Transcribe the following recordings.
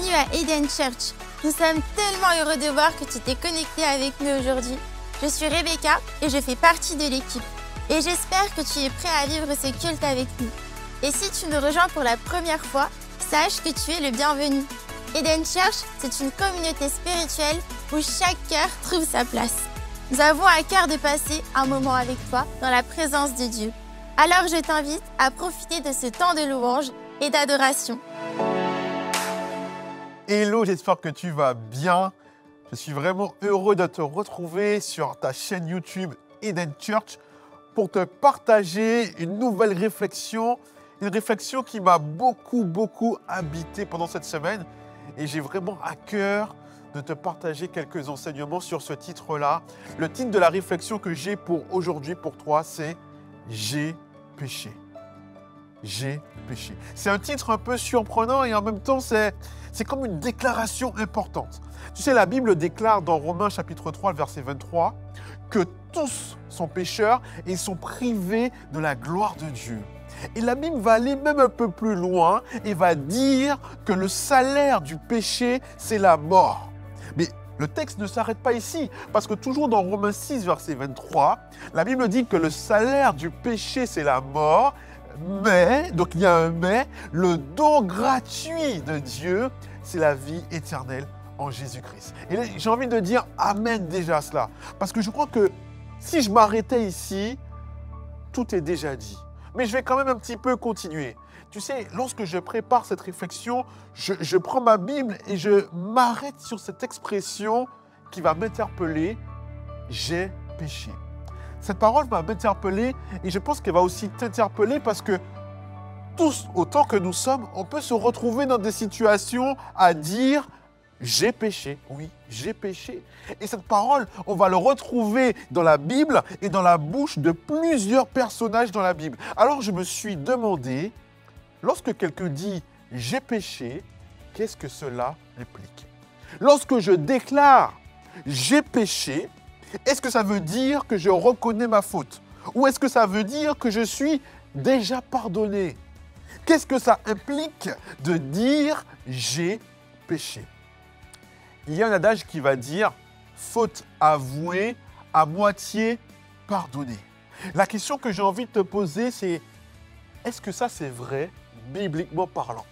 Bienvenue à Eden Church. Nous sommes tellement heureux de voir que tu t'es connecté avec nous aujourd'hui. Je suis Rebecca et je fais partie de l'équipe. Et j'espère que tu es prêt à vivre ce culte avec nous. Et si tu nous rejoins pour la première fois, sache que tu es le bienvenu. Eden Church, c'est une communauté spirituelle où chaque cœur trouve sa place. Nous avons à cœur de passer un moment avec toi dans la présence de Dieu. Alors je t'invite à profiter de ce temps de louange et d'adoration. Hello, j'espère que tu vas bien. Je suis vraiment heureux de te retrouver sur ta chaîne YouTube Eden Church pour te partager une nouvelle réflexion, une réflexion qui m'a beaucoup habité pendant cette semaine et j'ai vraiment à cœur de te partager quelques enseignements sur ce titre-là. Le titre de la réflexion que j'ai pour aujourd'hui pour toi, c'est « J'ai péché ». J'ai péché. C'est un titre un peu surprenant et en même temps, c'est comme une déclaration importante. Tu sais, la Bible déclare dans Romains chapitre 3, verset 23, que tous sont pécheurs et sont privés de la gloire de Dieu. Et la Bible va aller même un peu plus loin et va dire que le salaire du péché, c'est la mort. Mais le texte ne s'arrête pas ici, parce que toujours dans Romains 6, verset 23, la Bible dit que le salaire du péché, c'est la mort, mais, donc il y a un mais, le don gratuit de Dieu, c'est la vie éternelle en Jésus-Christ. Et là, j'ai envie de dire amen déjà à cela, parce que je crois que si je m'arrêtais ici, tout est déjà dit. Mais je vais quand même un petit peu continuer. Tu sais, lorsque je prépare cette réflexion, je prends ma Bible et je m'arrête sur cette expression qui va m'interpeller, j'ai péché. Cette parole va m'interpeller et je pense qu'elle va aussi t'interpeller parce que tous, autant que nous sommes, on peut se retrouver dans des situations à dire « j'ai péché ». Oui, j'ai péché. Et cette parole, on va le retrouver dans la Bible et dans la bouche de plusieurs personnages dans la Bible. Alors je me suis demandé, lorsque quelqu'un dit « j'ai péché », qu'est-ce que cela implique? Lorsque je déclare « j'ai péché », est-ce que ça veut dire que je reconnais ma faute? Ou est-ce que ça veut dire que je suis déjà pardonné? Qu'est-ce que ça implique de dire « j'ai péché » ? Il y a un adage qui va dire « faute avouée, à moitié pardonnée ». La question que j'ai envie de te poser, c'est est-ce que ça c'est vrai, bibliquement parlant?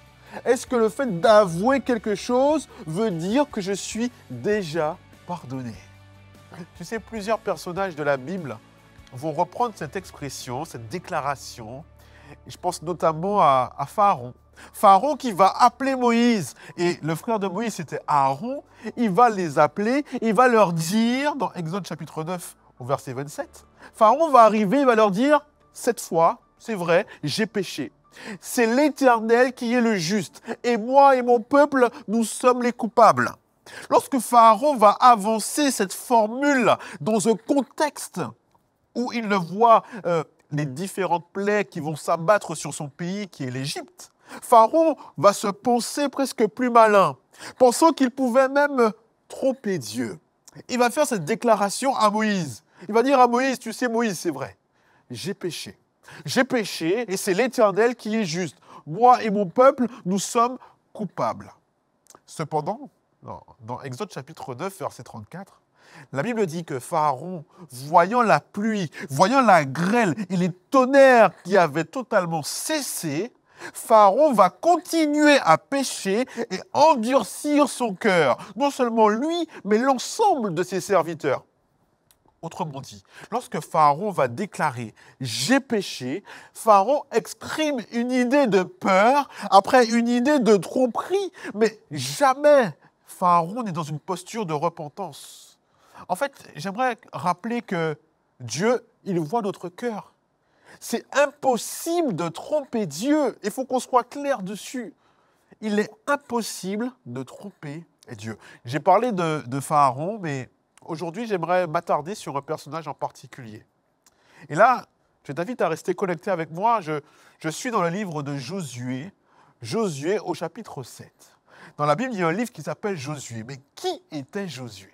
Est-ce que le fait d'avouer quelque chose veut dire que je suis déjà pardonné? Tu sais, plusieurs personnages de la Bible vont reprendre cette expression, cette déclaration. Je pense notamment à Pharaon. Pharaon qui va appeler Moïse. Et le frère de Moïse, c'était Aaron. Il va les appeler, il va leur dire, dans Exode chapitre 9, au verset 27, Pharaon va arriver, il va leur dire, cette fois, c'est vrai, j'ai péché. C'est l'Éternel qui est le juste. Et moi et mon peuple, nous sommes les coupables. Lorsque Pharaon va avancer cette formule dans un contexte où il voit les différentes plaies qui vont s'abattre sur son pays, qui est l'Égypte, Pharaon va se penser presque plus malin, pensant qu'il pouvait même tromper Dieu. Il va faire cette déclaration à Moïse. Il va dire à Moïse, tu sais Moïse, c'est vrai, j'ai péché. J'ai péché et c'est l'Éternel qui est juste. Moi et mon peuple, nous sommes coupables. Cependant, dans Exode chapitre 9, verset 34, la Bible dit que Pharaon, voyant la pluie, voyant la grêle et les tonnerres qui avaient totalement cessé, Pharaon va continuer à pécher et endurcir son cœur. Non seulement lui, mais l'ensemble de ses serviteurs. Autrement dit, lorsque Pharaon va déclarer « j'ai péché », Pharaon exprime une idée de peur, après une idée de tromperie, mais jamais Pharaon n'est dans une posture de repentance. En fait, j'aimerais rappeler que Dieu, il voit notre cœur. C'est impossible de tromper Dieu. Il faut qu'on soit clair dessus. Il est impossible de tromper Dieu. J'ai parlé de Pharaon, mais aujourd'hui, j'aimerais m'attarder sur un personnage en particulier. Et là, je t'invite à rester connecté avec moi. Je suis dans le livre de Josué, Josué au chapitre 7. Dans la Bible, il y a un livre qui s'appelle Josué. Mais qui était Josué?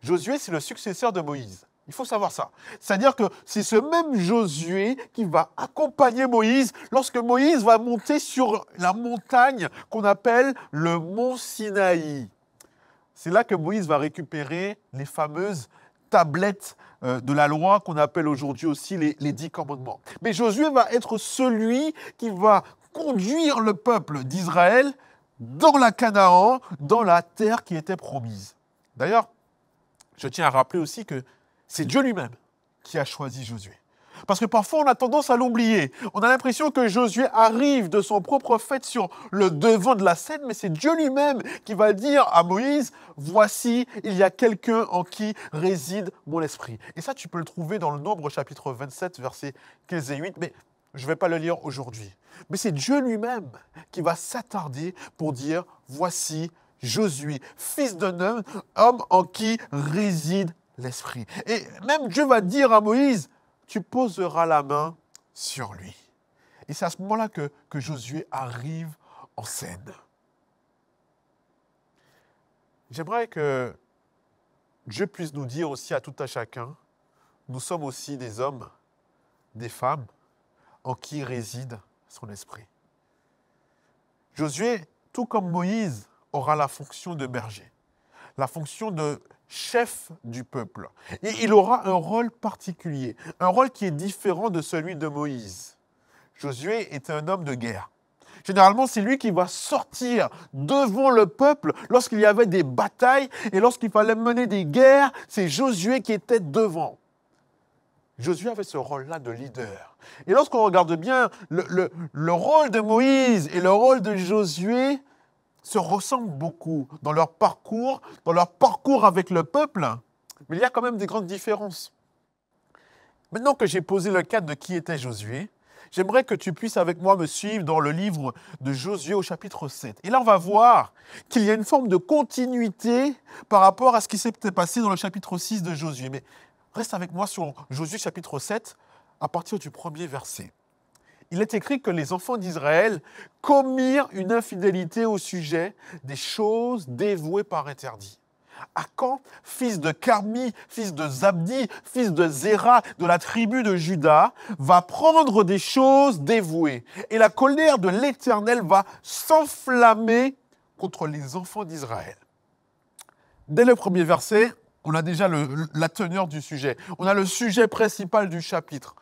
Josué, c'est le successeur de Moïse. Il faut savoir ça. C'est-à-dire que c'est ce même Josué qui va accompagner Moïse lorsque Moïse va monter sur la montagne qu'on appelle le mont Sinaï. C'est là que Moïse va récupérer les fameuses tablettes de la loi qu'on appelle aujourd'hui aussi les 10 commandements. Mais Josué va être celui qui va conduire le peuple d'Israël dans la Canaan, dans la terre qui était promise. D'ailleurs, je tiens à rappeler aussi que c'est Dieu lui-même qui a choisi Josué. Parce que parfois, on a tendance à l'oublier. On a l'impression que Josué arrive de son propre fait sur le devant de la scène, mais c'est Dieu lui-même qui va dire à Moïse, « Voici, il y a quelqu'un en qui réside mon esprit. » Et ça, tu peux le trouver dans le Nombre, chapitre 27, versets 15 et 8, mais je ne vais pas le lire aujourd'hui. Mais c'est Dieu lui-même qui va s'attarder pour dire, « Voici Josué, fils d'un homme en qui réside l'esprit. » Et même Dieu va dire à Moïse, tu poseras la main sur lui. Et c'est à ce moment-là que Josué arrive en scène. J'aimerais que Dieu puisse nous dire aussi à tout à chacun, nous sommes aussi des hommes, des femmes, en qui réside son esprit. Josué, tout comme Moïse, aura la fonction de berger, la fonction de chef du peuple. Et il aura un rôle particulier, un rôle qui est différent de celui de Moïse. Josué est un homme de guerre. Généralement, c'est lui qui va sortir devant le peuple lorsqu'il y avait des batailles et lorsqu'il fallait mener des guerres, c'est Josué qui était devant. Josué avait ce rôle-là de leader. Et lorsqu'on regarde bien le rôle de Moïse et le rôle de Josué, se ressemblent beaucoup dans leur parcours avec le peuple, mais il y a quand même des grandes différences. Maintenant que j'ai posé le cadre de qui était Josué, j'aimerais que tu puisses avec moi me suivre dans le livre de Josué au chapitre 7. Et là, on va voir qu'il y a une forme de continuité par rapport à ce qui s'est passé dans le chapitre 6 de Josué. Mais reste avec moi sur Josué chapitre 7 à partir du premier verset. Il est écrit que les enfants d'Israël commirent une infidélité au sujet des choses dévouées par interdit. Akan, fils de Carmi, fils de Zabdi, fils de Zéra, de la tribu de Juda, va prendre des choses dévouées. Et la colère de l'Éternel va s'enflammer contre les enfants d'Israël. Dès le premier verset, on a déjà la teneur du sujet. On a le sujet principal du chapitre.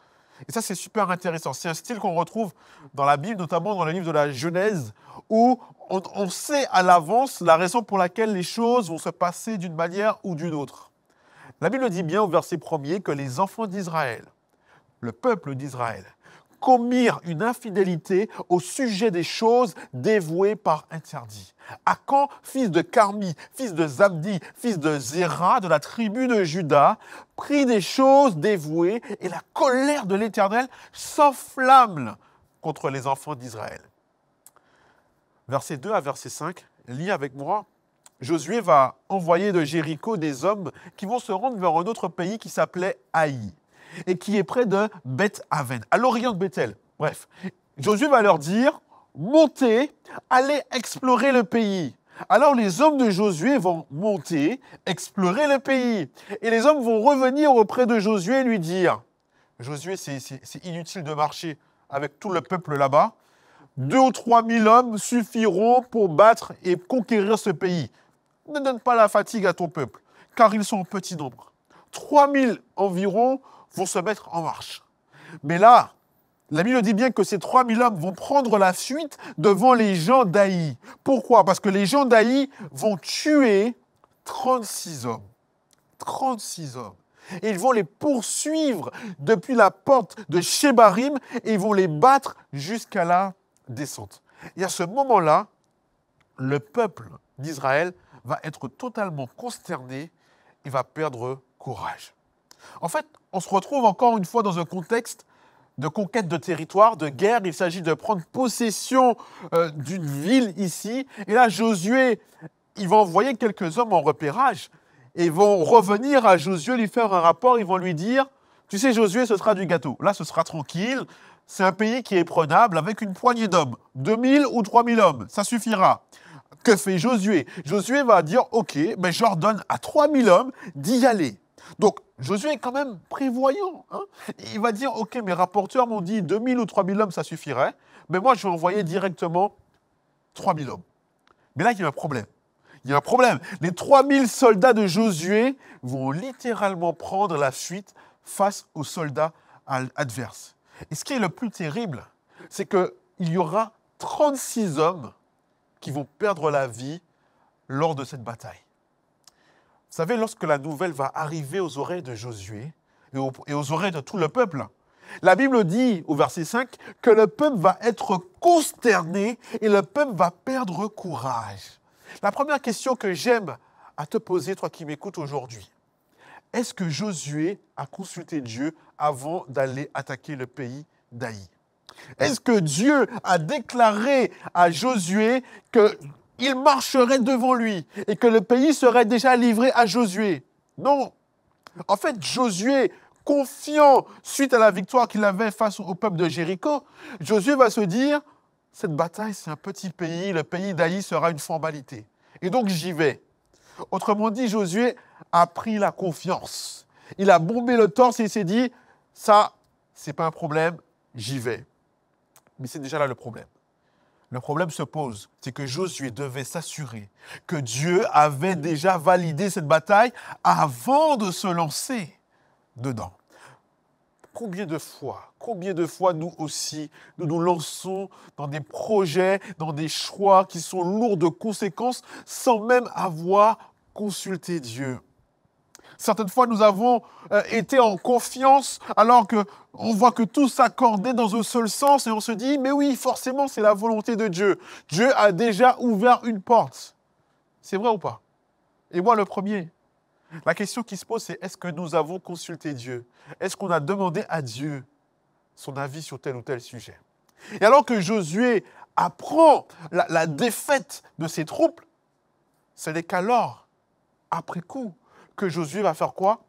Et ça, c'est super intéressant. C'est un style qu'on retrouve dans la Bible, notamment dans le livre de la Genèse, où on sait à l'avance la raison pour laquelle les choses vont se passer d'une manière ou d'une autre. La Bible dit bien au verset 1er que les enfants d'Israël, le peuple d'Israël, commirent une infidélité au sujet des choses dévouées par interdit. Akan, fils de Carmi, fils de Zabdi, fils de Zéra, de la tribu de Juda, prit des choses dévouées et la colère de l'Éternel s'enflamme contre les enfants d'Israël. Verset 2 à verset 5, lis avec moi. Josué va envoyer de Jéricho des hommes qui vont se rendre vers un autre pays qui s'appelait Haï et qui est près de Beth-Aven, à l'orient de Bethel. Bref, Josué va leur dire, montez, allez explorer le pays. Alors les hommes de Josué vont monter, explorer le pays. Et les hommes vont revenir auprès de Josué et lui dire, Josué, c'est inutile de marcher avec tout le peuple là-bas. 2 ou 3 000 hommes suffiront pour battre et conquérir ce pays. Ne donne pas la fatigue à ton peuple, car ils sont en petit nombre. 3 000 environ vont se mettre en marche. Mais là, la Bible dit bien que ces 3 000 hommes vont prendre la fuite devant les gens d'Haï. Pourquoi? Parce que les gens d'Haï vont tuer 36 hommes. 36 hommes. Et ils vont les poursuivre depuis la porte de Shebarim et ils vont les battre jusqu'à la descente. Et à ce moment-là, le peuple d'Israël va être totalement consterné et va perdre courage. En fait, on se retrouve encore une fois dans un contexte de conquête de territoire, de guerre. Il s'agit de prendre possession d'une ville ici. Et là, Josué, il va envoyer quelques hommes en repérage et vont revenir à Josué, lui faire un rapport. Ils vont lui dire, tu sais Josué, ce sera du gâteau. Là, ce sera tranquille. C'est un pays qui est prenable avec une poignée d'hommes. 2 000 ou 3 000 hommes, ça suffira. Que fait Josué? Josué va dire, ok, mais j'ordonne à 3 000 hommes d'y aller. Donc, Josué est quand même prévoyant. Hein. Il va dire, ok, mes rapporteurs m'ont dit 2000 ou 3000 hommes, ça suffirait. Mais moi, je vais envoyer directement 3000 hommes. Mais là, il y a un problème. Il y a un problème. Les 3000 soldats de Josué vont littéralement prendre la fuite face aux soldats adverses. Et ce qui est le plus terrible, c'est qu'il y aura 36 hommes qui vont perdre la vie lors de cette bataille. Vous savez, lorsque la nouvelle va arriver aux oreilles de Josué et aux oreilles de tout le peuple, la Bible dit au verset 5 que le peuple va être consterné et le peuple va perdre courage. La première question que j'aime à te poser, toi qui m'écoutes aujourd'hui, est-ce que Josué a consulté Dieu avant d'aller attaquer le pays d'Aï? Est-ce que Dieu a déclaré à Josué qu'il marcherait devant lui et que le pays serait déjà livré à Josué? Non. En fait, Josué, confiant suite à la victoire qu'il avait face au peuple de Jéricho, Josué va se dire, cette bataille, c'est un petit pays, le pays d'Aï sera une formalité. Et donc, j'y vais. Autrement dit, Josué a pris la confiance. Il a bombé le torse et il s'est dit, ça, c'est pas un problème, j'y vais. Mais c'est déjà là le problème. Le problème se pose, c'est que Josué devait s'assurer que Dieu avait déjà validé cette bataille avant de se lancer dedans. Combien de fois nous aussi, nous nous lançons dans des projets, dans des choix qui sont lourds de conséquences sans même avoir consulté Dieu. Certaines fois, nous avons été en confiance alors qu'on voit que tout s'accordait dans un seul sens et on se dit, mais oui, forcément, c'est la volonté de Dieu. Dieu a déjà ouvert une porte. C'est vrai ou pas? Et moi, le premier. La question qui se pose, c'est est-ce que nous avons consulté Dieu? Est-ce qu'on a demandé à Dieu son avis sur tel ou tel sujet? Et alors que Josué apprend la défaite de ses troupes, ce n'est qu'alors, après coup, que Josué va faire quoi?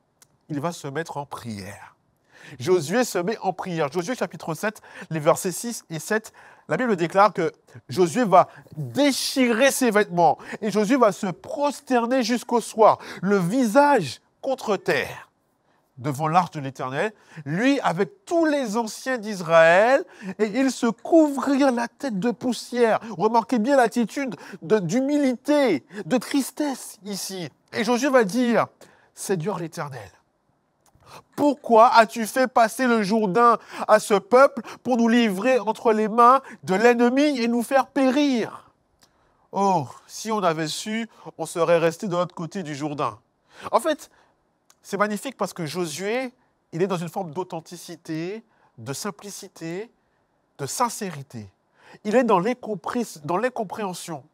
Il va se mettre en prière. Josué se met en prière. Josué chapitre 7, les versets 6 et 7, la Bible déclare que Josué va déchirer ses vêtements et Josué va se prosterner jusqu'au soir, le visage contre terre, devant l'arche de l'Éternel, lui avec tous les anciens d'Israël, et ils se couvrirent la tête de poussière. Remarquez bien l'attitude d'humilité, de tristesse ici. Et Josué va dire, Seigneur l'Éternel, pourquoi as-tu fait passer le Jourdain à ce peuple pour nous livrer entre les mains de l'ennemi et nous faire périr? Oh, si on avait su, on serait resté de l'autre côté du Jourdain. En fait, c'est magnifique parce que Josué, il est dans une forme d'authenticité, de simplicité, de sincérité. Il est dans l'incompréhension.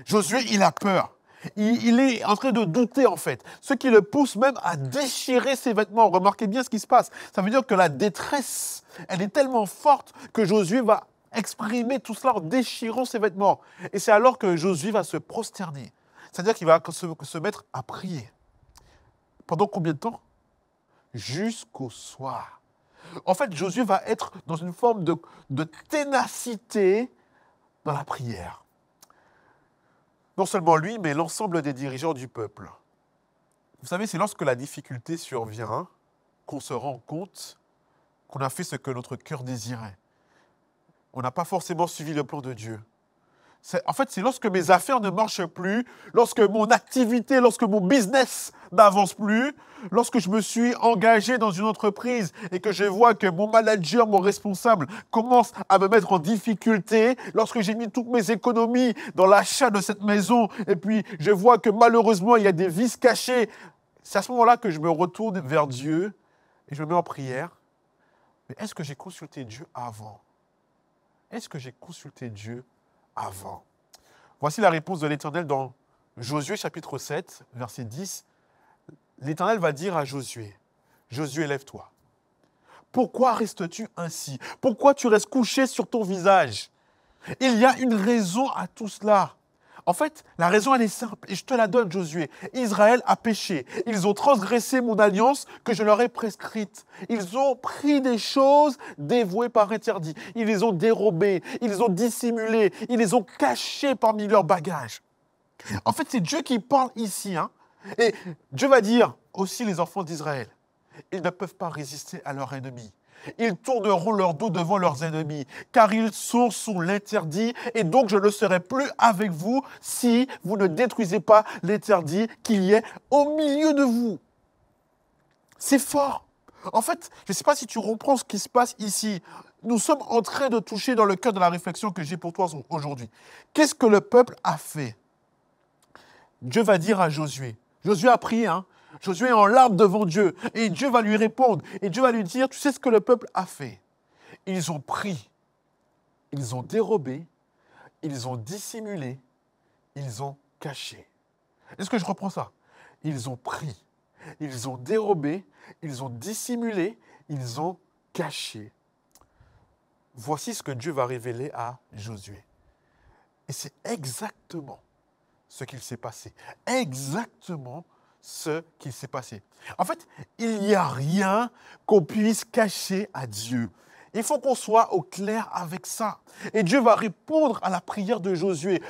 Josué, il a peur. Il est en train de douter, en fait. Ce qui le pousse même à déchirer ses vêtements. Remarquez bien ce qui se passe. Ça veut dire que la détresse, elle est tellement forte que Josué va exprimer tout cela en déchirant ses vêtements. Et c'est alors que Josué va se prosterner. C'est-à-dire qu'il va se mettre à prier. Pendant combien de temps? Jusqu'au soir. En fait, Josué va être dans une forme de ténacité dans la prière. Non seulement lui, mais l'ensemble des dirigeants du peuple. Vous savez, c'est lorsque la difficulté survient qu'on se rend compte qu'on a fait ce que notre cœur désirait. On n'a pas forcément suivi le plan de Dieu. En fait, c'est lorsque mes affaires ne marchent plus, lorsque mon activité, lorsque mon business n'avance plus, lorsque je me suis engagé dans une entreprise et que je vois que mon manager, mon responsable commence à me mettre en difficulté, lorsque j'ai mis toutes mes économies dans l'achat de cette maison et puis je vois que malheureusement il y a des vices cachés, c'est à ce moment-là que je me retourne vers Dieu et je me mets en prière. Mais est-ce que j'ai consulté Dieu avant? Est-ce que j'ai consulté Dieu avant? Voici la réponse de l'Éternel dans Josué chapitre 7, verset 10. L'Éternel va dire à Josué, Josué, lève-toi. Pourquoi restes-tu ainsi? Pourquoi tu restes couché sur ton visage? Il y a une raison à tout cela. En fait, la raison, elle est simple, et je te la donne, Josué. Israël a péché. Ils ont transgressé mon alliance que je leur ai prescrite. Ils ont pris des choses dévouées par interdit. Ils les ont dérobées, ils les ont dissimulées, ils les ont cachées parmi leurs bagages. En fait, c'est Dieu qui parle ici. Et Dieu va dire aussi les enfants d'Israël, ils ne peuvent pas résister à leurs ennemis. Ils tourneront leur dos devant leurs ennemis, car ils sont sous l'interdit, et donc je ne serai plus avec vous si vous ne détruisez pas l'interdit qu'il y ait au milieu de vous. C'est fort. En fait, je ne sais pas si tu comprends ce qui se passe ici. Nous sommes en train de toucher dans le cœur de la réflexion que j'ai pour toi aujourd'hui. Qu'est-ce que le peuple a fait? Dieu va dire à Josué. Josué a prié, hein? Josué est en larmes devant Dieu. Et Dieu va lui répondre. Et Dieu va lui dire, tu sais ce que le peuple a fait? Ils ont pris, ils ont dérobé, ils ont dissimulé, ils ont caché. Est-ce que je reprends ça? Ils ont pris, ils ont dérobé, ils ont dissimulé, ils ont caché. Voici ce que Dieu va révéler à Josué. Et c'est exactement ce qu'il s'est passé. Exactement ce qu'il s'est passé. En fait, il n'y a rien qu'on puisse cacher à Dieu. Il faut qu'on soit au clair avec ça. Et Dieu va répondre à la prière de Josué,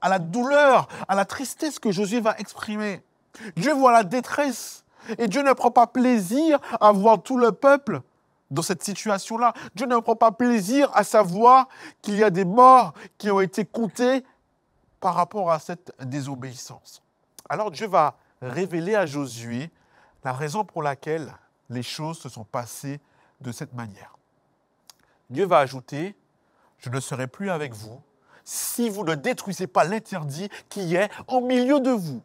à la douleur, à la tristesse que Josué va exprimer. Dieu voit la détresse. Et Dieu ne prend pas plaisir à voir tout le peuple dans cette situation-là. Dieu ne prend pas plaisir à savoir qu'il y a des morts qui ont été comptés par rapport à cette désobéissance. Alors Dieu va révéler à Josué la raison pour laquelle les choses se sont passées de cette manière. Dieu va ajouter, je ne serai plus avec vous si vous ne détruisez pas l'interdit qui est au milieu de vous.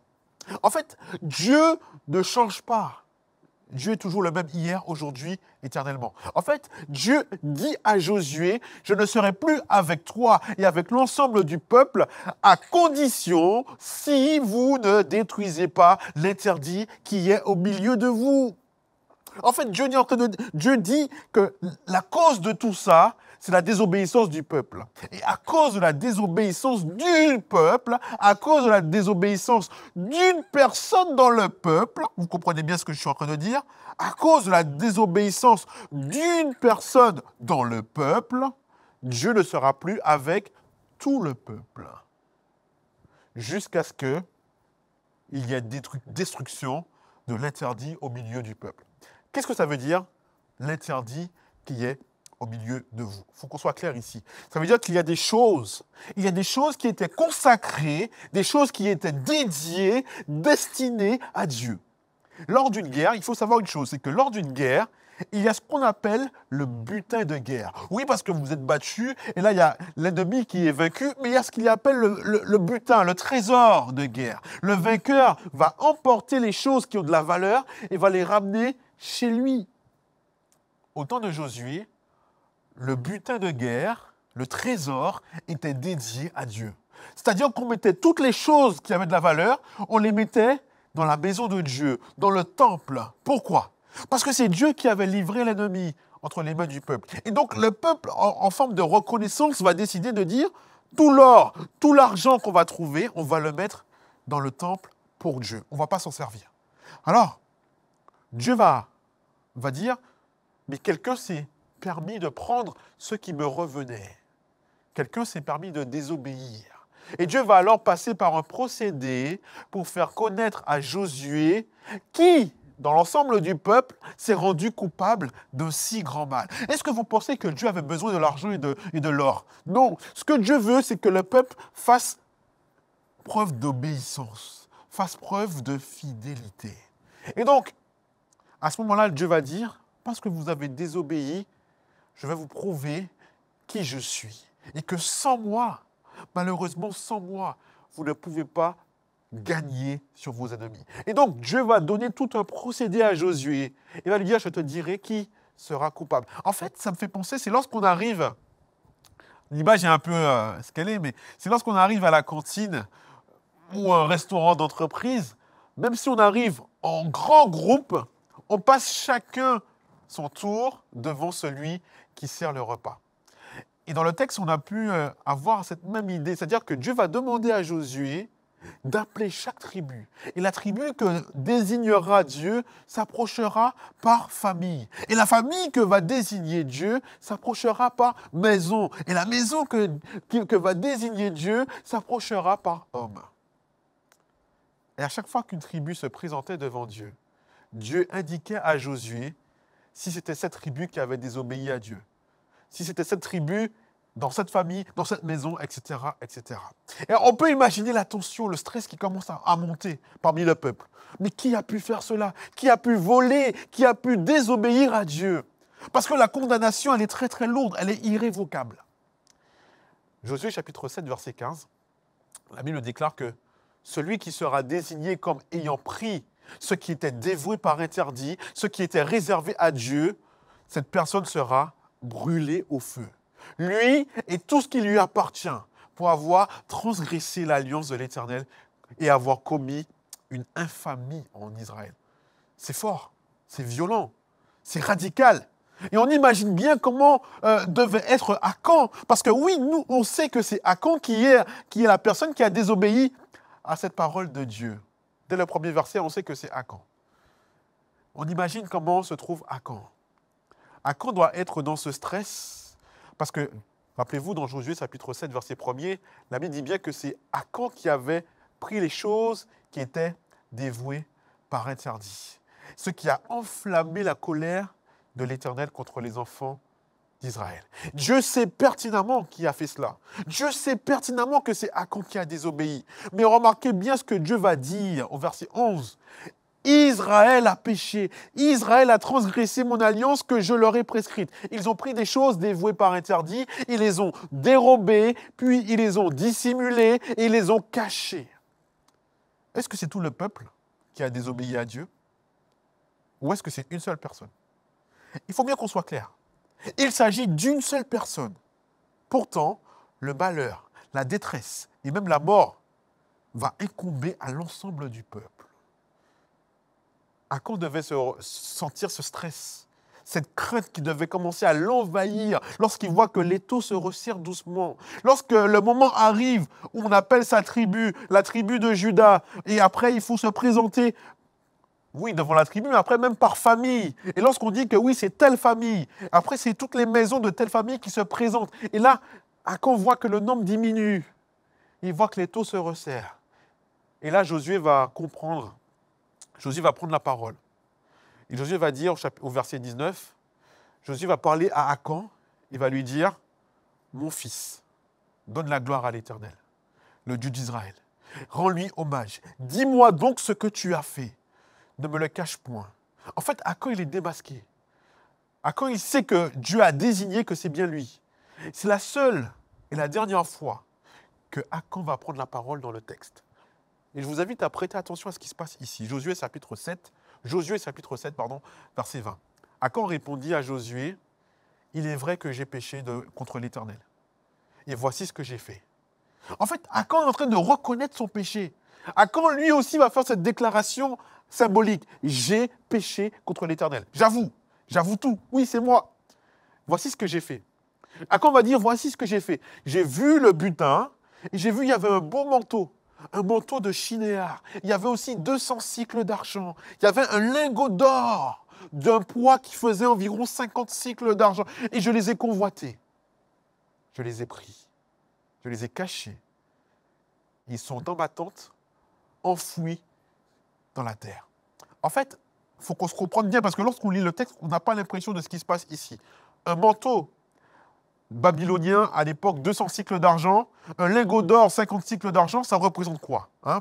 En fait, Dieu ne change pas. Dieu est toujours le même hier, aujourd'hui, éternellement. En fait, Dieu dit à Josué, je ne serai plus avec toi et avec l'ensemble du peuple à condition si vous ne détruisez pas l'interdit qui est au milieu de vous. En fait, Dieu dit que la cause de tout ça, c'est la désobéissance du peuple. Et à cause de la désobéissance du peuple, à cause de la désobéissance d'une personne dans le peuple, vous comprenez bien ce que je suis en train de dire, à cause de la désobéissance d'une personne dans le peuple, Dieu ne sera plus avec tout le peuple. Jusqu'à ce qu'il y ait destruction de l'interdit au milieu du peuple. Qu'est-ce que ça veut dire, l'interdit qui est au milieu de vous? Il faut qu'on soit clair ici. Ça veut dire qu'il y a des choses. Il y a des choses qui étaient consacrées, des choses qui étaient dédiées, destinées à Dieu. Lors d'une guerre, il faut savoir une chose, c'est que lors d'une guerre, il y a ce qu'on appelle le butin de guerre. Oui, parce que vous êtes battu, et là, il y a l'ennemi qui est vaincu, mais il y a ce qu'il appelle le butin, le trésor de guerre. Le vainqueur va emporter les choses qui ont de la valeur et va les ramener chez lui. Au temps de Josué, le butin de guerre, le trésor, était dédié à Dieu. C'est-à-dire qu'on mettait toutes les choses qui avaient de la valeur, on les mettait dans la maison de Dieu, dans le temple. Pourquoi? Parce que c'est Dieu qui avait livré l'ennemi entre les mains du peuple. Et donc le peuple, en forme de reconnaissance, va décider de dire, tout l'or, tout l'argent qu'on va trouver, on va le mettre dans le temple pour Dieu. On ne va pas s'en servir. Alors, Dieu va dire, mais quelqu'un s'est permis de prendre ce qui me revenait. Quelqu'un s'est permis de désobéir. Et Dieu va alors passer par un procédé pour faire connaître à Josué qui, dans l'ensemble du peuple, s'est rendu coupable d'un si grand mal. Est-ce que vous pensez que Dieu avait besoin de l'argent et de l'or? Non. Ce que Dieu veut, c'est que le peuple fasse preuve d'obéissance, fasse preuve de fidélité. Et donc, à ce moment-là, Dieu va dire, parce que vous avez désobéi, je vais vous prouver qui je suis. Et que sans moi, malheureusement sans moi, vous ne pouvez pas gagner sur vos ennemis. Et donc, Dieu va donner tout un procédé à Josué. Il va lui dire, je te dirai qui sera coupable. En fait, ça me fait penser, c'est lorsqu'on arrive, l'image est un peu ce qu'elle est, mais c'est lorsqu'on arrive à la cantine ou un restaurant d'entreprise, même si on arrive en grand groupe, on passe chacun son tour devant celui qui sert le repas. Et dans le texte, on a pu avoir cette même idée, c'est-à-dire que Dieu va demander à Josué d'appeler chaque tribu. Et la tribu que désignera Dieu s'approchera par famille. Et la famille que va désigner Dieu s'approchera par maison. Et la maison que va désigner Dieu s'approchera par homme. Et à chaque fois qu'une tribu se présentait devant Dieu, Dieu indiquait à Josué si c'était cette tribu qui avait désobéi à Dieu, si c'était cette tribu dans cette famille, dans cette maison, etc., etc. Et on peut imaginer la tension, le stress qui commence à monter parmi le peuple. Mais qui a pu faire cela? Qui a pu voler? Qui a pu désobéir à Dieu? Parce que la condamnation, elle est très très lourde, elle est irrévocable. Josué chapitre 7, verset 15, la Bible déclare que celui qui sera désigné comme ayant pris ce qui était dévoué par interdit, ce qui était réservé à Dieu, cette personne sera brûlée au feu. Lui et tout ce qui lui appartient pour avoir transgressé l'alliance de l'Éternel et avoir commis une infamie en Israël. C'est fort, c'est violent, c'est radical. Et on imagine bien comment devait être Akan. Parce que oui, nous, on sait que c'est Akan qui est la personne qui a désobéi à cette parole de Dieu. Dès le premier verset, on sait que c'est Akan. On imagine comment se trouve Akan. Akan doit être dans ce stress. Parce que, rappelez-vous, dans Josué chapitre 7, verset 1er, la Bible dit bien que c'est Akan qui avait pris les choses qui étaient dévouées par interdit. Ce qui a enflammé la colère de l'Éternel contre les enfants d'Israël. Dieu sait pertinemment qui a fait cela. Dieu sait pertinemment que c'est Akan qui a désobéi. Mais remarquez bien ce que Dieu va dire au verset 11. Israël a péché, Israël a transgressé mon alliance que je leur ai prescrite. Ils ont pris des choses dévouées par interdit, ils les ont dérobées, puis ils les ont dissimulées et ils les ont cachées. Est-ce que c'est tout le peuple qui a désobéi à Dieu? Ou est-ce que c'est une seule personne? Il faut bien qu'on soit clair. Il s'agit d'une seule personne. Pourtant, le malheur, la détresse et même la mort va incomber à l'ensemble du peuple. Akan devait sentir ce stress, cette crainte qui devait commencer à l'envahir lorsqu'il voit que l'étau se resserre doucement. Lorsque le moment arrive où on appelle sa tribu, la tribu de Juda, et après il faut se présenter, oui, devant la tribu, mais après même par famille. Et lorsqu'on dit que oui, c'est telle famille, après c'est toutes les maisons de telle famille qui se présentent. Et là, Akan voit que le nombre diminue. Il voit que l'étau se resserre. Et là, Josué va comprendre. Josué va prendre la parole. Et Josué va dire au verset 19, Josué va parler à Akan, il va lui dire, mon fils, donne la gloire à l'Éternel, le Dieu d'Israël. Rends-lui hommage. Dis-moi donc ce que tu as fait. Ne me le cache point. En fait, Akan, il est démasqué. Akan, il sait que Dieu a désigné que c'est bien lui. C'est la seule et la dernière fois que Akan va prendre la parole dans le texte. Et je vous invite à prêter attention à ce qui se passe ici. Josué chapitre 7, verset 20. Akan répondit à Josué, « Il est vrai que j'ai péché contre l'Éternel. Et voici ce que j'ai fait. » En fait, Akan est en train de reconnaître son péché. Akan, lui aussi, va faire cette déclaration symbolique. « J'ai péché contre l'Éternel. » J'avoue tout. Oui, c'est moi. Voici ce que j'ai fait. Akan va dire, « Voici ce que j'ai fait. J'ai vu le butin, et j'ai vu il y avait un beau manteau. Un manteau de chinéar. Il y avait aussi 200 cycles d'argent. Il y avait un lingot d'or d'un poids qui faisait environ 50 cycles d'argent. Et je les ai convoités. Je les ai pris. Je les ai cachés. Ils sont dans ma tente, enfouis dans la terre. En fait, il faut qu'on se comprenne bien parce que lorsqu'on lit le texte, on n'a pas l'impression de ce qui se passe ici. Un manteau babylonien, à l'époque, 200 cycles d'argent, un lingot d'or, 50 cycles d'argent, ça représente quoi, hein?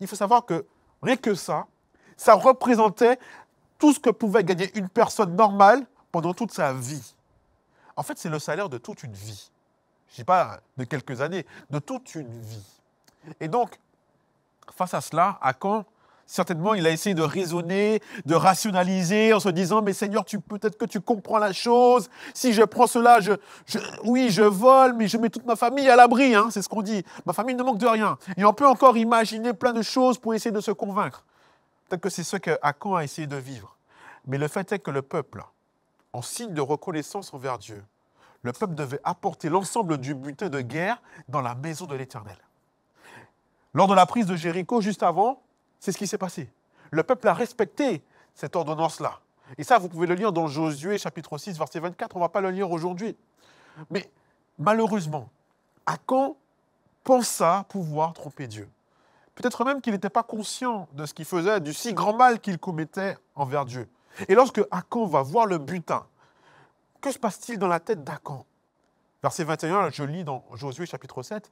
Il faut savoir que rien que ça représentait tout ce que pouvait gagner une personne normale pendant toute sa vie. En fait, c'est le salaire de toute une vie. Je ne dis pas de quelques années, de toute une vie. Et donc, face à cela, Akan, certainement, il a essayé de raisonner, de rationaliser en se disant « Mais Seigneur, peut-être que tu comprends la chose. Si je prends cela, oui, je vole, mais je mets toute ma famille à l'abri. Hein, c'est ce qu'on dit. Ma famille ne manque de rien. » Et on peut encore imaginer plein de choses pour essayer de se convaincre. Peut-être que c'est ce qu'Akan a essayé de vivre. Mais le fait est que le peuple, en signe de reconnaissance envers Dieu, le peuple devait apporter l'ensemble du butin de guerre dans la maison de l'Éternel. Lors de la prise de Jéricho, juste avant, c'est ce qui s'est passé. Le peuple a respecté cette ordonnance-là. Et ça, vous pouvez le lire dans Josué, chapitre 6, verset 24. On ne va pas le lire aujourd'hui. Mais malheureusement, Akan pensa pouvoir tromper Dieu. Peut-être même qu'il n'était pas conscient de ce qu'il faisait, du si grand mal qu'il commettait envers Dieu. Et lorsque Akan va voir le butin, que se passe-t-il dans la tête d'Akan? Verset 21, je lis dans Josué chapitre 7.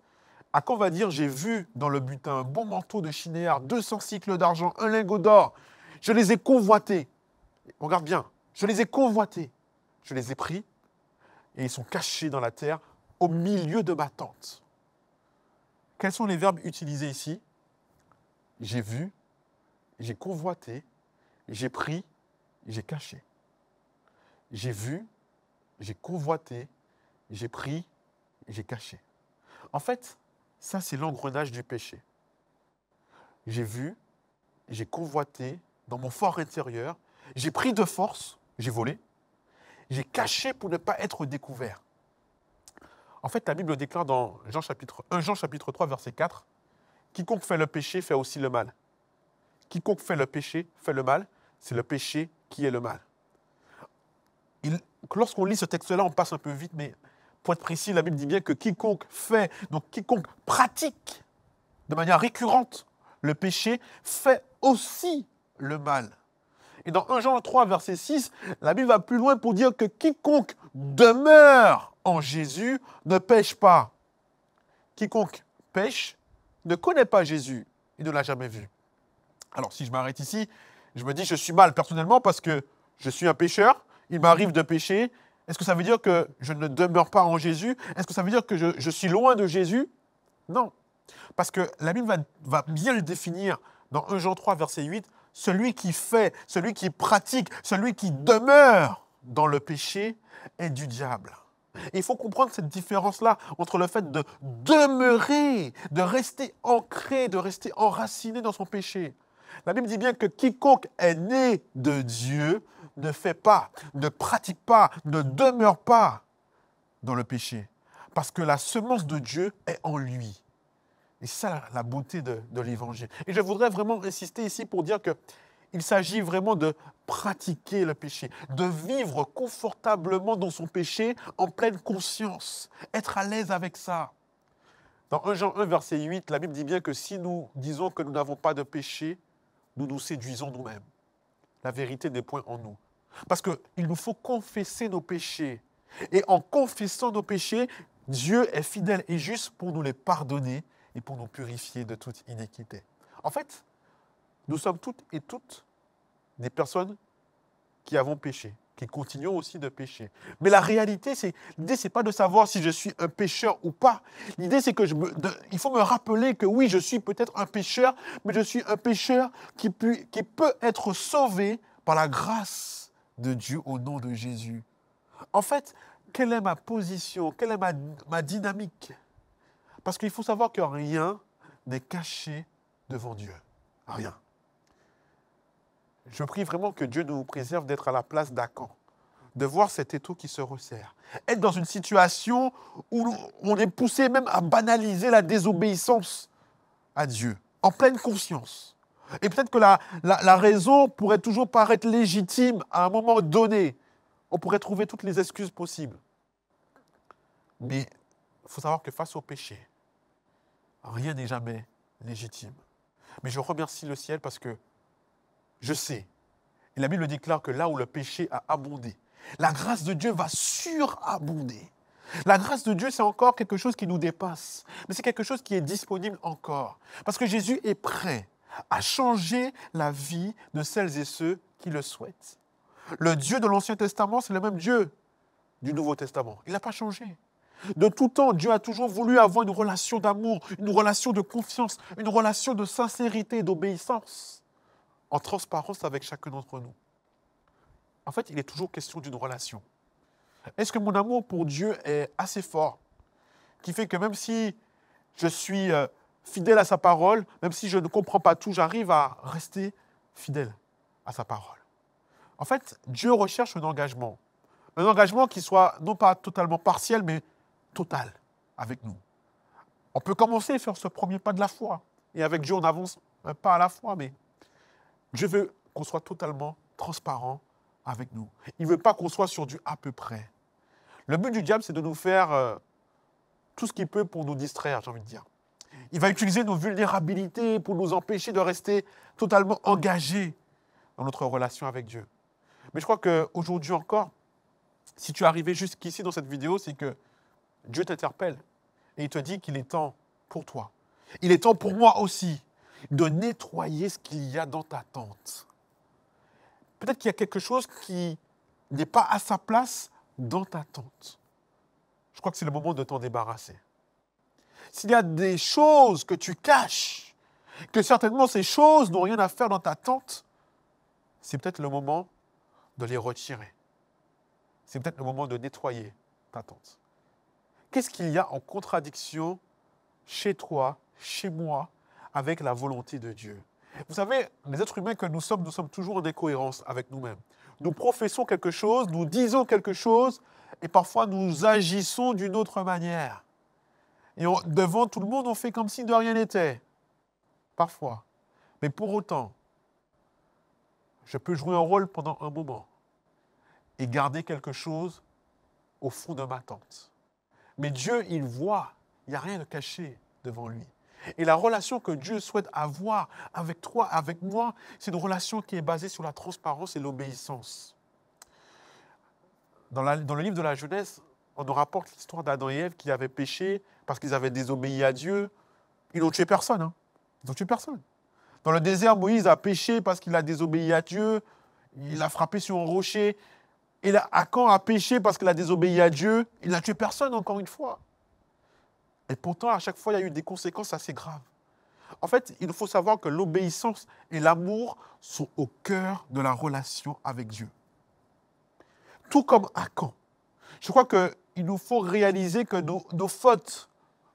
Akan va dire, j'ai vu dans le butin un bon manteau de chinéar, 200 cycles d'argent, un lingot d'or. Je les ai convoités. Regarde bien, je les ai convoités. Je les ai pris et ils sont cachés dans la terre au milieu de ma tente. Quels sont les verbes utilisés ici? J'ai vu, j'ai convoité, j'ai pris, j'ai caché. J'ai vu, j'ai convoité, j'ai pris, j'ai caché. En fait, ça c'est l'engrenage du péché. J'ai vu, j'ai convoité dans mon fort intérieur, j'ai pris de force, j'ai volé, j'ai caché pour ne pas être découvert. En fait, la Bible déclare dans 1 Jean chapitre 3, verset 4, « Quiconque fait le péché fait aussi le mal. Quiconque fait le péché fait le mal, c'est le péché qui est le mal. » Lorsqu'on lit ce texte-là, on passe un peu vite, mais pour être précis, la Bible dit bien que quiconque fait, donc quiconque pratique de manière récurrente le péché, fait aussi le mal. Et dans 1 Jean 3, verset 6, la Bible va plus loin pour dire que quiconque demeure en Jésus ne pêche pas. Quiconque pêche ne connaît pas Jésus et ne l'a jamais vu. Alors, si je m'arrête ici, je me dis je suis mal personnellement parce que je suis un pécheur, il m'arrive de pécher. Est-ce que ça veut dire que je ne demeure pas en Jésus? Est-ce que ça veut dire que je suis loin de Jésus? Non. Parce que la Bible va bien le définir dans 1 Jean 3, verset 8. Celui qui fait, celui qui pratique, celui qui demeure dans le péché est du diable. Et il faut comprendre cette différence-là entre le fait de demeurer, de rester ancré, de rester enraciné dans son péché. La Bible dit bien que quiconque est né de Dieu ne fait pas, ne pratique pas, ne demeure pas dans le péché. Parce que la semence de Dieu est en lui. Et c'est ça la beauté de l'Évangile. Et je voudrais vraiment insister ici pour dire qu'il s'agit vraiment de pratiquer le péché, de vivre confortablement dans son péché en pleine conscience, être à l'aise avec ça. Dans 1 Jean 1, verset 8, la Bible dit bien que si nous disons que nous n'avons pas de péché, nous nous séduisons nous-mêmes. La vérité n'est point en nous. Parce qu'il nous faut confesser nos péchés. Et en confessant nos péchés, Dieu est fidèle et juste pour nous les pardonner et pour nous purifier de toute iniquité. En fait, nous sommes toutes et toutes des personnes qui avons péché, qui continuons aussi de pécher. Mais la réalité, l'idée, ce n'est pas de savoir si je suis un pécheur ou pas. L'idée, c'est il faut me rappeler que oui, je suis peut-être un pécheur, mais je suis un pécheur qui peut être sauvé par la grâce de Dieu au nom de Jésus. En fait, quelle est ma position? Quelle est ma dynamique? Parce qu'il faut savoir que rien n'est caché devant Dieu. Rien. Je prie vraiment que Dieu nous préserve d'être à la place d'Akan, de voir cet étau qui se resserre. Être dans une situation où on est poussé même à banaliser la désobéissance à Dieu, en pleine conscience. Et peut-être que la raison pourrait toujours paraître légitime à un moment donné. On pourrait trouver toutes les excuses possibles. Mais il faut savoir que face au péché, rien n'est jamais légitime. Mais je remercie le ciel parce que je sais, et la Bible déclare que là où le péché a abondé, la grâce de Dieu va surabonder. La grâce de Dieu, c'est encore quelque chose qui nous dépasse, mais c'est quelque chose qui est disponible encore. Parce que Jésus est prêt à changer la vie de celles et ceux qui le souhaitent. Le Dieu de l'Ancien Testament, c'est le même Dieu du Nouveau Testament. Il n'a pas changé. De tout temps, Dieu a toujours voulu avoir une relation d'amour, une relation de confiance, une relation de sincérité et d'obéissance, en transparence avec chacun d'entre nous. En fait, il est toujours question d'une relation. Est-ce que mon amour pour Dieu est assez fort, qui fait que même si je suis fidèle à sa parole, même si je ne comprends pas tout, j'arrive à rester fidèle à sa parole? En fait, Dieu recherche un engagement qui soit non pas totalement partiel, mais total avec nous. On peut commencer à faire ce premier pas de la foi. Et avec Dieu, on avance un pas à la fois, mais Dieu veut qu'on soit totalement transparent avec nous. Il ne veut pas qu'on soit sur du à peu près. Le but du diable, c'est de nous faire tout ce qu'il peut pour nous distraire, j'ai envie de dire. Il va utiliser nos vulnérabilités pour nous empêcher de rester totalement engagés dans notre relation avec Dieu. Mais je crois qu'aujourd'hui encore, si tu es arrivé jusqu'ici dans cette vidéo, c'est que Dieu t'interpelle et il te dit qu'il est temps pour toi. Il est temps pour moi aussi de nettoyer ce qu'il y a dans ta tente. Peut-être qu'il y a quelque chose qui n'est pas à sa place dans ta tente. Je crois que c'est le moment de t'en débarrasser. S'il y a des choses que tu caches, que certainement ces choses n'ont rien à faire dans ta tente, c'est peut-être le moment de les retirer. C'est peut-être le moment de nettoyer ta tente. Qu'est-ce qu'il y a en contradiction chez toi, chez moi, avec la volonté de Dieu? Vous savez, les êtres humains que nous sommes toujours en incohérence avec nous-mêmes. Nous professons quelque chose, nous disons quelque chose, et parfois nous agissons d'une autre manière. Et devant tout le monde, on fait comme si de rien n'était. Parfois. Mais pour autant, je peux jouer un rôle pendant un moment et garder quelque chose au fond de ma tente. Mais Dieu, il voit, il n'y a rien de caché devant lui. Et la relation que Dieu souhaite avoir avec toi, avec moi, c'est une relation qui est basée sur la transparence et l'obéissance. Dans le livre de la Genèse, on nous rapporte l'histoire d'Adam et Ève qui avaient péché parce qu'ils avaient désobéi à Dieu. Ils n'ont tué personne. Ils n'ont tué personne. Dans le désert, Moïse a péché parce qu'il a désobéi à Dieu. Il a frappé sur un rocher. Et Achan a péché parce qu'il a désobéi à Dieu. Il n'a tué personne, encore une fois. Et pourtant, à chaque fois, il y a eu des conséquences assez graves. En fait, il faut savoir que l'obéissance et l'amour sont au cœur de la relation avec Dieu. Tout comme Achan. Je crois qu'il nous faut réaliser que nos fautes,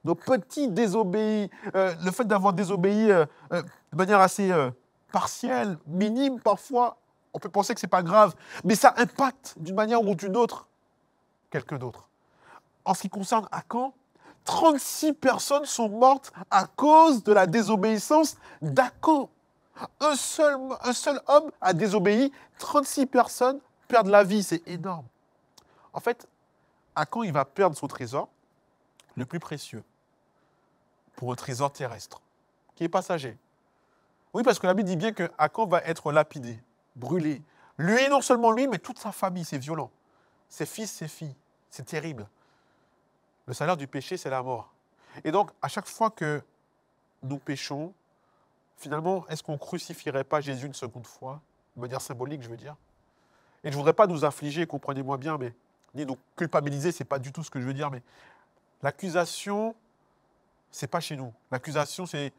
nos petits désobéis, le fait d'avoir désobéi de manière assez partielle, minime parfois, on peut penser que ce n'est pas grave, mais ça impacte d'une manière ou d'une autre quelqu'un d'autre. En ce qui concerne Achan, 36 personnes sont mortes à cause de la désobéissance d'Achan. Un seul homme a désobéi, 36 personnes perdent la vie, c'est énorme. En fait, Achan, il va perdre son trésor, le plus précieux, pour un trésor terrestre, qui est passager. Oui, parce que la Bible dit bien que Achan va être lapidé, brûlé. Lui, non seulement lui, mais toute sa famille, c'est violent. Ses fils, ses filles, c'est terrible. Le salaire du péché, c'est la mort. Et donc, à chaque fois que nous péchons, finalement, est-ce qu'on ne crucifierait pas Jésus une seconde fois? De manière symbolique, je veux dire. Et je ne voudrais pas nous affliger, comprenez-moi bien, mais ni nous culpabiliser, ce n'est pas du tout ce que je veux dire, mais l'accusation, ce n'est pas chez nous. L'accusation, c'est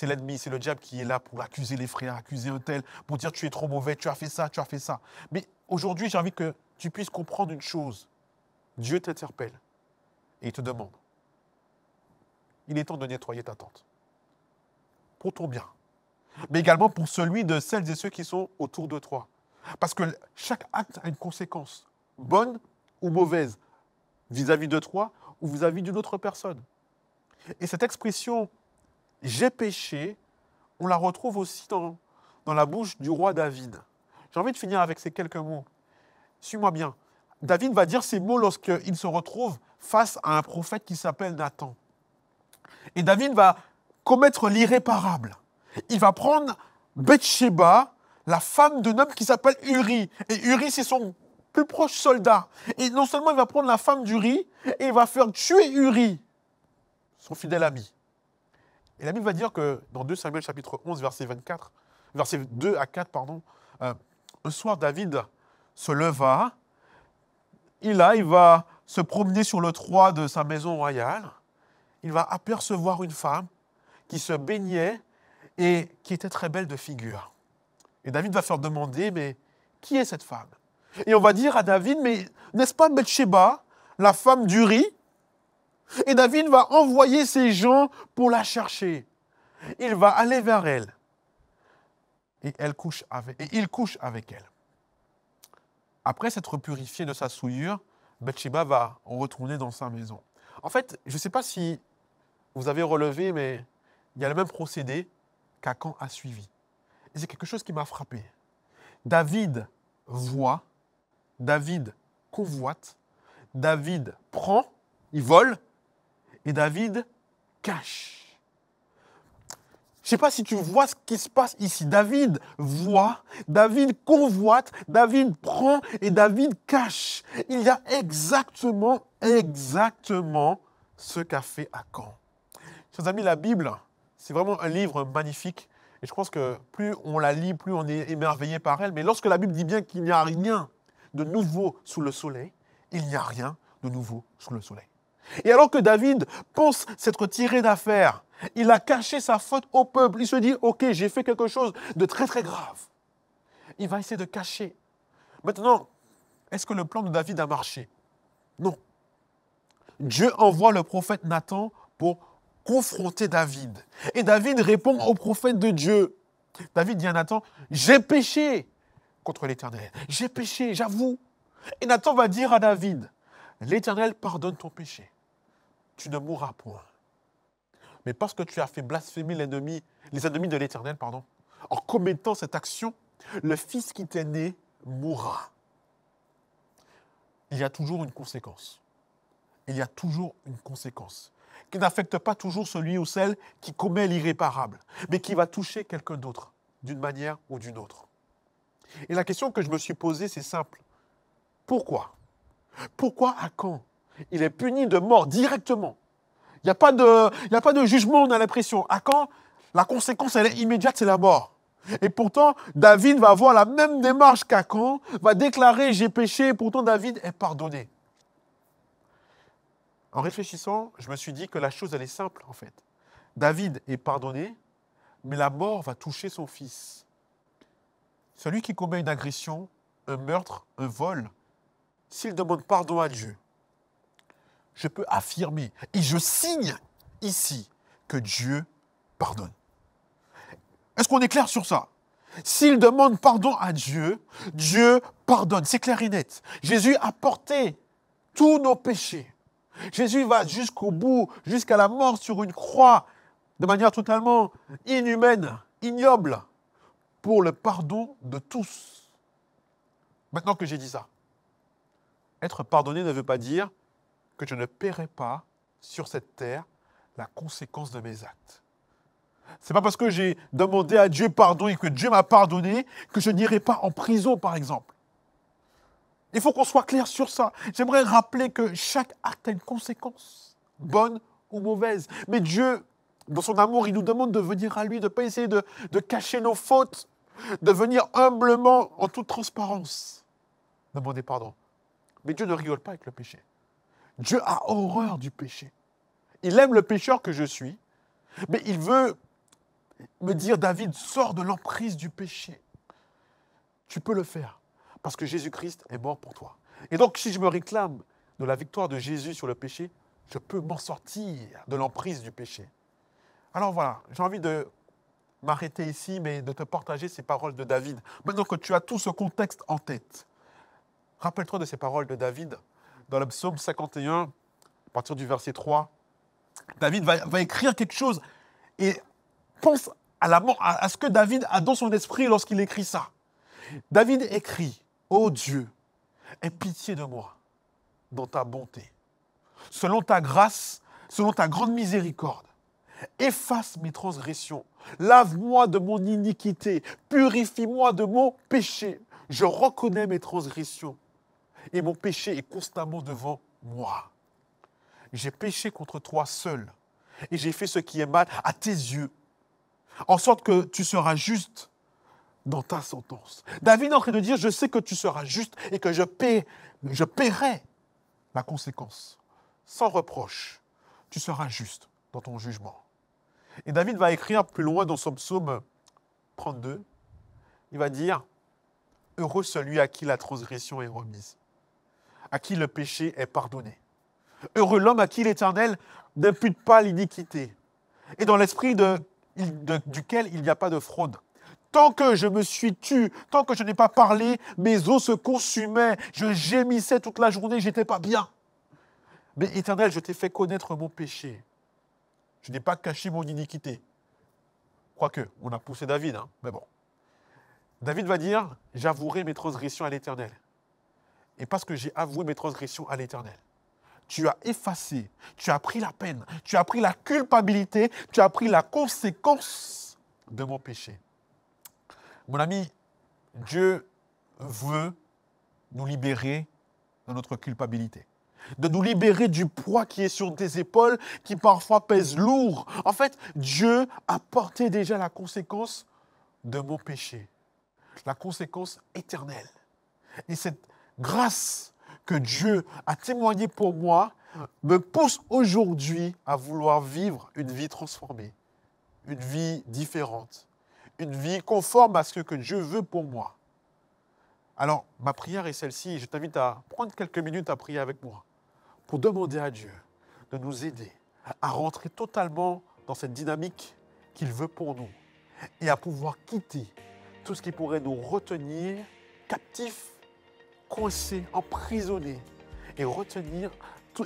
l'ennemi, c'est le diable qui est là pour accuser les frères, accuser un tel, pour dire tu es trop mauvais, tu as fait ça, tu as fait ça. Mais aujourd'hui, j'ai envie que tu puisses comprendre une chose. Dieu t'interpelle et il te demande. Il est temps de nettoyer ta tente. Pour ton bien. Mais également pour celui de celles et ceux qui sont autour de toi. Parce que chaque acte a une conséquence, bonne ou mauvaise, vis-à-vis de toi ou vis-à-vis d'une autre personne. Et cette expression « j'ai péché », on la retrouve aussi dans la bouche du roi David. J'ai envie de finir avec ces quelques mots. Suis-moi bien. David va dire ces mots lorsqu'il se retrouve face à un prophète qui s'appelle Nathan. Et David va commettre l'irréparable. Il va prendre Bathsheba, la femme d'un homme qui s'appelle Uri. Et Uri, c'est son plus proche soldat. Et non seulement il va prendre la femme d'Uri, et il va faire tuer Uri, son fidèle ami. Et la Bible va dire que dans 2 Samuel chapitre 11, verset 2 à 4, un soir David se leva, il va se promener sur le toit de sa maison royale, il va apercevoir une femme qui se baignait et qui était très belle de figure. Et David va faire demander, mais qui est cette femme? Et on va dire à David, mais n'est-ce pas Bathsheba, la femme d'Uri? Et David va envoyer ses gens pour la chercher. Il va aller vers elle. Et il couche avec elle. Après s'être purifié de sa souillure, Bathsheba va retourner dans sa maison. En fait, je ne sais pas si vous avez relevé, mais il y a le même procédé qu'Achan a suivi. Et c'est quelque chose qui m'a frappé. David voit, David convoite, David prend, il vole, et David cache. Je ne sais pas si tu vois ce qui se passe ici. David voit, David convoite, David prend et David cache. Il y a exactement ce qu'a fait Akan. Chers amis, la Bible, c'est vraiment un livre magnifique. Et je pense que plus on la lit, plus on est émerveillé par elle. Mais lorsque la Bible dit bien qu'il n'y a rien de nouveau sous le soleil, il n'y a rien de nouveau sous le soleil. Et alors que David pense s'être tiré d'affaire, il a caché sa faute au peuple. Il se dit, ok, j'ai fait quelque chose de très très grave. Il va essayer de cacher. Maintenant, est-ce que le plan de David a marché? Non. Dieu envoie le prophète Nathan pour confronter David. Et David répond au prophète de Dieu. David dit à Nathan, j'ai péché contre l'Éternel. J'ai péché, j'avoue. Et Nathan va dire à David, l'Éternel pardonne ton péché. Tu ne mourras point. Mais parce que tu as fait blasphémer les ennemis de l'Éternel, en commettant cette action, le fils qui t'est né mourra. Il y a toujours une conséquence. Il y a toujours une conséquence qui n'affecte pas toujours celui ou celle qui commet l'irréparable, mais qui va toucher quelqu'un d'autre, d'une manière ou d'une autre. Et la question que je me suis posée, c'est simple. Pourquoi? Pourquoi Akan? Il est puni de mort directement. Il n'y a pas de jugement, on a l'impression. Akan, la conséquence, elle est immédiate, c'est la mort. Et pourtant, David va avoir la même démarche qu'Akan, va déclarer « j'ai péché » et pourtant David est pardonné. En réfléchissant, je me suis dit que la chose, elle est simple en fait. David est pardonné, mais la mort va toucher son fils. Celui qui commet une agression, un meurtre, un vol, s'il demande pardon à Dieu, je peux affirmer, et je signe ici, que Dieu pardonne. Est-ce qu'on est clair sur ça? S'il demande pardon à Dieu, Dieu pardonne. C'est clair et net. Jésus a porté tous nos péchés. Jésus va jusqu'au bout, jusqu'à la mort sur une croix, de manière totalement inhumaine, ignoble, pour le pardon de tous. Maintenant que j'ai dit ça, être pardonné ne veut pas dire que je ne paierai pas sur cette terre la conséquence de mes actes. Ce n'est pas parce que j'ai demandé à Dieu pardon et que Dieu m'a pardonné que je n'irai pas en prison, par exemple. Il faut qu'on soit clair sur ça. J'aimerais rappeler que chaque acte a une conséquence, bonne ou mauvaise. Mais Dieu, dans son amour, il nous demande de venir à lui, de ne pas essayer de cacher nos fautes, de venir humblement, en toute transparence, demander pardon. Mais Dieu ne rigole pas avec le péché. Dieu a horreur du péché. Il aime le pécheur que je suis, mais il veut me dire, David, sors de l'emprise du péché. Tu peux le faire, parce que Jésus-Christ est mort pour toi. Et donc, si je me réclame de la victoire de Jésus sur le péché, je peux m'en sortir de l'emprise du péché. Alors voilà, j'ai envie de m'arrêter ici, mais de te partager ces paroles de David. Maintenant que tu as tout ce contexte en tête, rappelle-toi de ces paroles de David dans le psaume 51, à partir du verset 3. David va écrire quelque chose et pense à ce que David a dans son esprit lorsqu'il écrit ça. David écrit, « Ô Dieu, aie pitié de moi dans ta bonté. Selon ta grâce, selon ta grande miséricorde, efface mes transgressions, lave-moi de mon iniquité, purifie-moi de mon péché. Je reconnais mes transgressions et mon péché est constamment devant moi. J'ai péché contre toi seul et j'ai fait ce qui est mal à tes yeux, en sorte que tu seras juste dans ta sentence. » David est en train de dire, je sais que tu seras juste et que je paierai la conséquence. Sans reproche, tu seras juste dans ton jugement. Et David va écrire plus loin dans son psaume 32, il va dire, « Heureux celui à qui la transgression est remise, à qui le péché est pardonné. Heureux l'homme à qui l'Éternel n'impute pas l'iniquité, et dans l'esprit duquel il n'y a pas de fraude. Tant que je me suis tu, tant que je n'ai pas parlé, mes os se consumaient, je gémissais toute la journée, je n'étais pas bien. Mais Éternel, je t'ai fait connaître mon péché. Je n'ai pas caché mon iniquité. » Quoique, on a poussé David, mais bon. David va dire, « J'avouerai mes transgressions à l'Éternel. » Et parce que j'ai avoué mes transgressions à l'Éternel, tu as effacé, tu as pris la peine, tu as pris la culpabilité, tu as pris la conséquence de mon péché. Mon ami, Dieu veut nous libérer de notre culpabilité, de nous libérer du poids qui est sur tes épaules, qui parfois pèse lourd. En fait, Dieu a porté déjà la conséquence de mon péché, la conséquence éternelle. Et cette grâce que Dieu a témoignée pour moi me pousse aujourd'hui à vouloir vivre une vie transformée, une vie différente, une vie conforme à ce que Dieu veut pour moi. Alors, ma prière est celle-ci. Je t'invite à prendre quelques minutes à prier avec moi pour demander à Dieu de nous aider à rentrer totalement dans cette dynamique qu'il veut pour nous et à pouvoir quitter tout ce qui pourrait nous retenir captifs, coincés, emprisonnés et retirer tout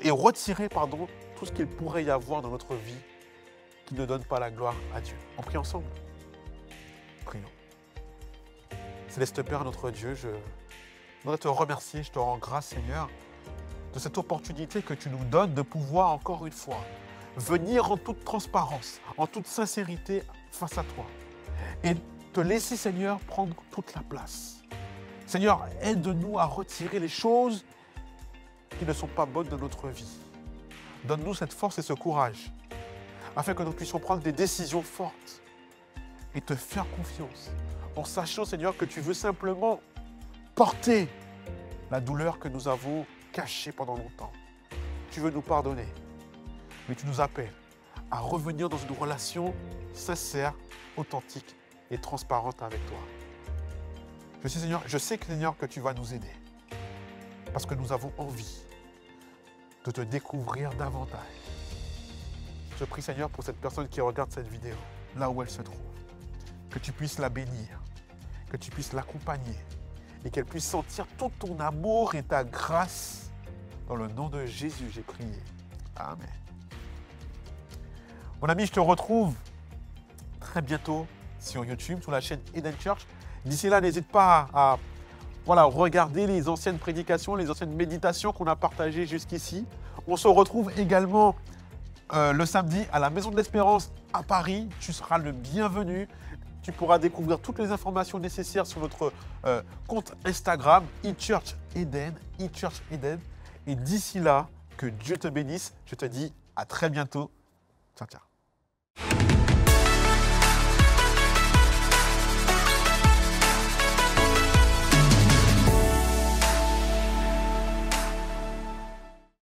ce qu'il pourrait y avoir dans notre vie qui ne donne pas la gloire à Dieu. On prie ensemble. Prions. Céleste Père, notre Dieu, je voudrais te remercier, je te rends grâce, Seigneur, de cette opportunité que tu nous donnes de pouvoir, encore une fois, venir en toute transparence, en toute sincérité face à toi et te laisser, Seigneur, prendre toute la place. Seigneur, aide-nous à retirer les choses qui ne sont pas bonnes de notre vie. Donne-nous cette force et ce courage afin que nous puissions prendre des décisions fortes et te faire confiance en sachant, Seigneur, que tu veux simplement porter la douleur que nous avons cachée pendant longtemps. Tu veux nous pardonner, mais tu nous appelles à revenir dans une relation sincère, authentique et transparente avec toi. Je sais, Seigneur, que tu vas nous aider parce que nous avons envie de te découvrir davantage. Je prie, Seigneur, pour cette personne qui regarde cette vidéo, là où elle se trouve, que tu puisses la bénir, que tu puisses l'accompagner et qu'elle puisse sentir tout ton amour et ta grâce. Dans le nom de Jésus, j'ai prié. Amen. Mon ami, je te retrouve très bientôt sur YouTube, sur la chaîne Eden Church. D'ici là, n'hésite pas à regarder les anciennes prédications, les anciennes méditations qu'on a partagées jusqu'ici. On se retrouve également le samedi à la Maison de l'Espérance à Paris. Tu seras le bienvenu. Tu pourras découvrir toutes les informations nécessaires sur notre compte Instagram, eChurchEden. Et d'ici là, que Dieu te bénisse. Je te dis à très bientôt. Ciao, ciao.